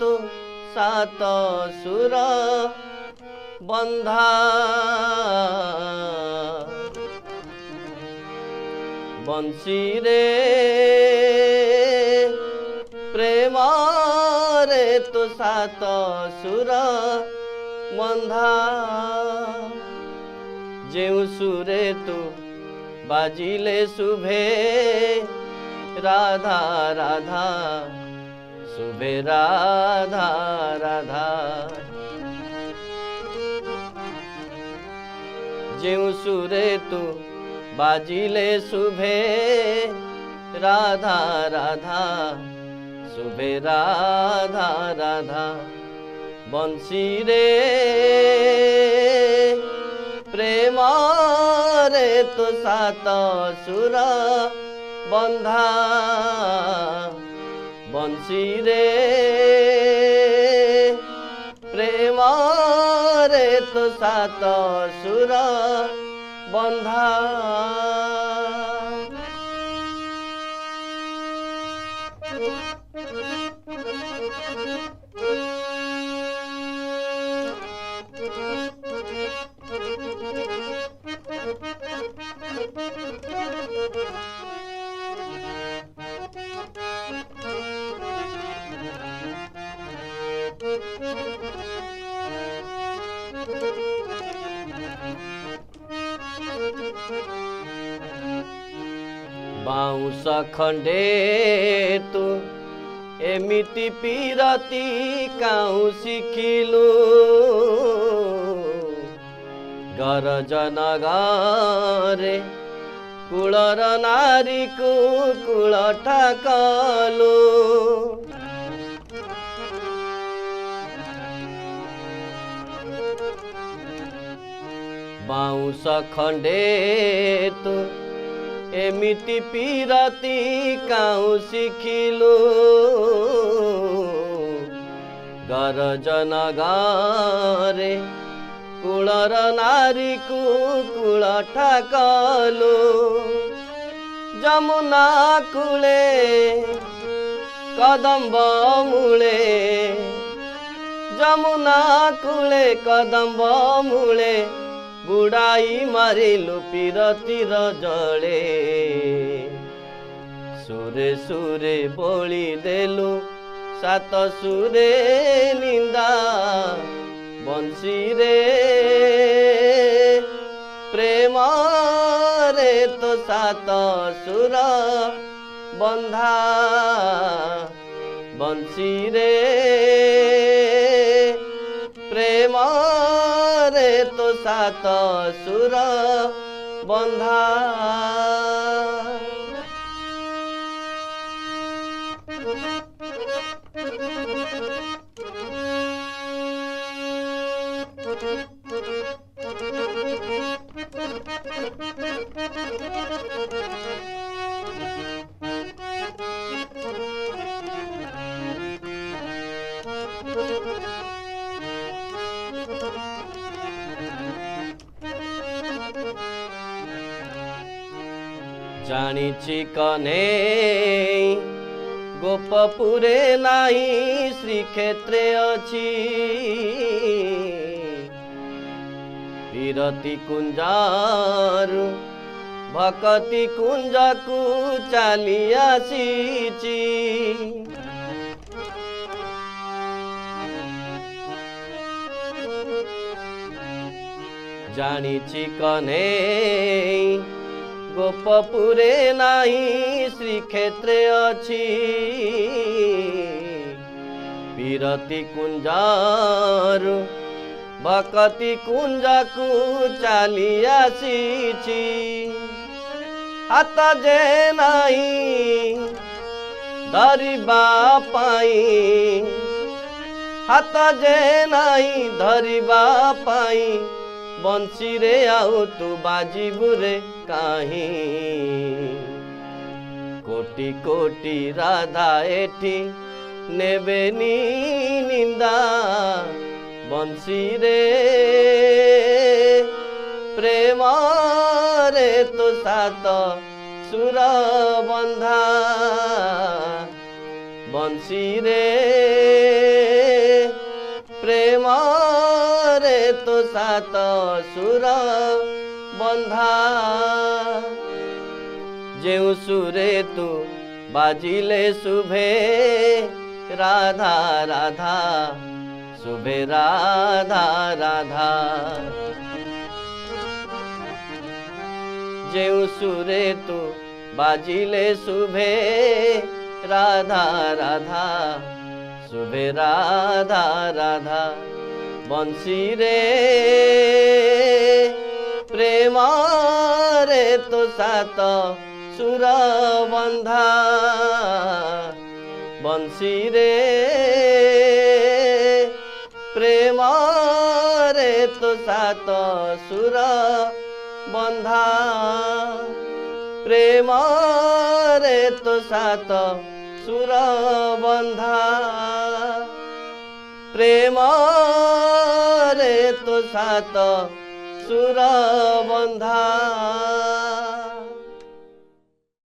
तो सात सुर बंधा बंशी रे प्रेम रे तो सात सुर बंधा जेउ सुरे तू बाजिले शुभे राधा राधा शुभे राधा राधा जेउ सुरे तू बाजिले शुभे राधा राधा शुभे राधा राधा बंशी रे प्रेम रे तो सात सुर बंधा बंशी रे प्रेम रे तो सात सुर बंधा बाउंस खंडे तू एमिति पीरती काऊ शिखिलु गरजन गारे कुलर नारी को कुल ठाकलु बाउंस खंडे तू एमिति पीरती काऊ शिखिलु गरजन गारे कुलर नारी को कुल ठाकलु जमुना कूले कदम्ब मूले जमुना कूले कदम्ब मूले बुड़ाई मारिलु पीरतीर जले सुरे सुरे बोली देलु सात सुरे निंदा बंशी रे प्रेम रे तो सात सुर बंधा बंशी रे प्रेम रे तो सात सुर बंधा जानिछि कने गोपपुरे नाही श्रीक्षेत्रे अछि विरति कुंजारु भक्ति कुंजकु चाली आसीछि जानिछि कने गोपपुरे नाही श्रीक्षेत्रे अछि विरति कुंजारु भक्ति कुंजकु चाली आसीछि हाथ जे नाही धरिबा पाई हाथ जे नाही धरिबा पाई बंशी रे आउ तू बाजिबु रे काहीं कोटि कोटि राधा एठी नेबेनी निंदा बंशी रे प्रेम रे तो सात सुर बंधा बंशी रे सात सुर बंधा जेउ सुरे तू बाजिले शुभे राधा राधा शुभे राधा राधा जेउ सुरे तू बाजिले शुभे राधा राधा शुभे राधा राधा बंसी रे प्रेम रे तो सात सुर बंधा बंसी रे प्रेम रे तो सात सुर बंधा प्रेम रे तो सात सुर बंधा प्रेम रे तो सात सुर बंधा।